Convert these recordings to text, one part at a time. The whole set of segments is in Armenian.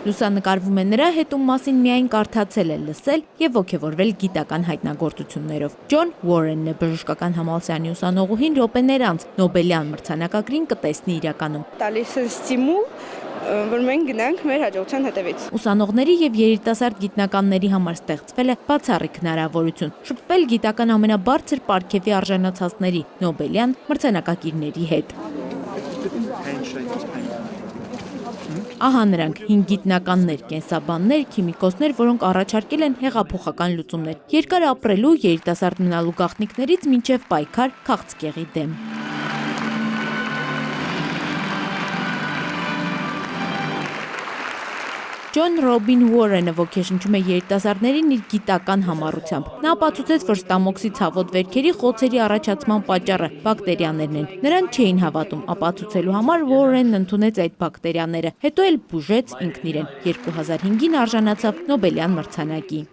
Լուսանկարվում է նրա հետ, ում մասին միայն կարդացել է, լսել եւ ոգևորվել գիտական հայտնագործություններով։ Ջոն Ուորենն է բժշկական համալսարանի ուսանողուհին րոպեներ անց Նոբելյան մրցանակագրին կտեսնի իրականում։ Տալիս է ստիմուլ, որ մենք գնանք մեր հաջողության հետևից։ Ուսանողների եւ երիտասարդ գիտնականների համար ստեղծվել է բացառիկ հնարավորություն շփվել գիտական ամենաբարձր պարգևի արժանացածների Նոբելյան մրցանակակիրների հետ։ Ահա նրանք 5 գիտնականներ, կենսաբաններ, քիմիկոսներ, որոնք առաջարկել են հեղափոխական լուծումներ երկար ապրելու, երիտասարդ մնալու գաղտնիքներից մինչև պայքար քաղցկեղի դեմ։ Ջոն Ռոբին Ուորենը ոգեշնչում է երիտասարդներին իր գիտական համառությամբ։ Նա ապացուցեց, որ ստամոքսի ցավոտ վերքերի խոցերի առաջացման պատճառը բակտերիաներն են։ Նրան չէին հավատում, ապացուցելու համար Ուորենն ընդունեց այդ բակտերիաները, հետո էլ բուժեց ինքն իրեն։ 2005-ին արժանացավ Նոբելյան մրցանակի։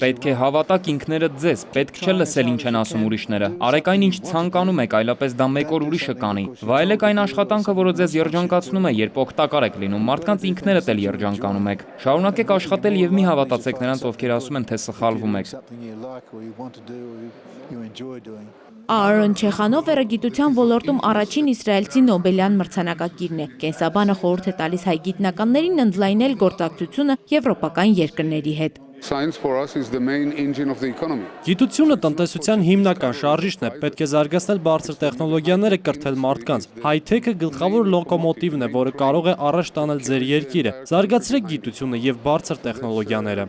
Պետք է հավատաք ինքներդ ձեզ, պետք չէ լսել ինչ են ասում ուրիշները։ Արեք այն, ինչ ցանկանում եք, այլապես դա մեկ օր ուրիշը կանի։ Վայելեք այն աշխատանքը, որը ձեզ երջանկացնում է, երբ օգտակար եք լինում, մարդկանց ինքներդ էլ երջանկանում եք։ Շարունակեք աշխատել եւ մի հավատացեք նրանց, ովքեր ասում են, թե սխալվում եք։ Аарոն Չեխանովերը գիտության ոլորտում առաջին իսրայելցի Նոբելյան մրցանակակիրն է։ Կենսաբանը խորհուրդ է տալիս հայ գիտնականներին ընդլայնել գործակցությունը եվրոպական երկրների հետ։ Գիտությունը տնտեսության հիմնական շարժիչն է, պետք է զարգացնել բարձր տեխնոլոգիաները, կրթել մարդկանց։ Հայ-թեքը գլխավոր լոկոմոտիվն է, որը կարող է առաջ տանել ձեր երկիրը։ Զարգացրեք գիտությունը եւ բարձր տեխնոլոգիաները։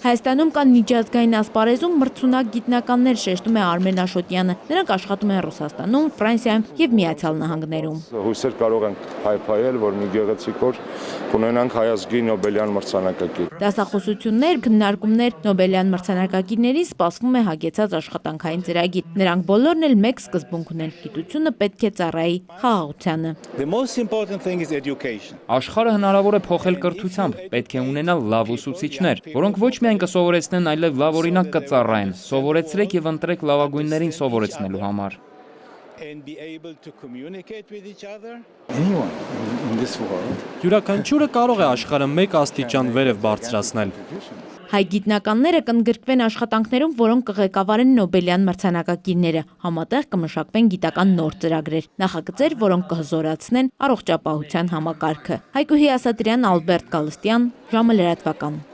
Հայաստանում կան միջազգային ասպարեզում մրցունակ գիտնականներ, շեշտում է Արմեն Աշոտյանը։ Նրանք աշխատում են Ռուսաստանում, Ֆրանսիայում եւ Միացյալ Նահանգներում։ Հույսեր կարող ենք հայփայել, որ մի գեղեցիկ օր կունենանք հայազգի Նոբելյան մրցանակակիր։ Դասախոսություններ, քննարկումներ, Նոբելյան մրցանակակիրներին սպասվում է հագեցած աշխատանքային ծրագիր։ Նրանք բոլորն էլ մեկ սկզբունք ունեն՝ գիտությունը պետք է ծառայի խաղաղությանը։ Աշխարհը հնարավոր է փոխել կրթությամբ, պետք է ունենալ լավ ուսուցիչներ, որոնք ոչ միայն կսովորեցնեն, այլև լավ օրինակ կծառայեն։ Սովորեցրեք եւ ընտրեք լավագույններին սովորեցնելու համար։ Յուրաքանչյուրը կարող է աշխարհը մեկ աստիճան վերև բարձրացնել։ Հայ գիտնականները կընդգրկվեն աշխատանքներում, որոնք կղեկավարեն Նոբելյան մրցանակակիրները, համատեղ կմշակվեն գիտական նոր ծրագրեր, նախագծեր, որոնք կհզորացնեն առողջապահության համակարգը։ Հայկուհի Ասատրյան, Ալբերտ Գալստյան, ժամը լրատվական։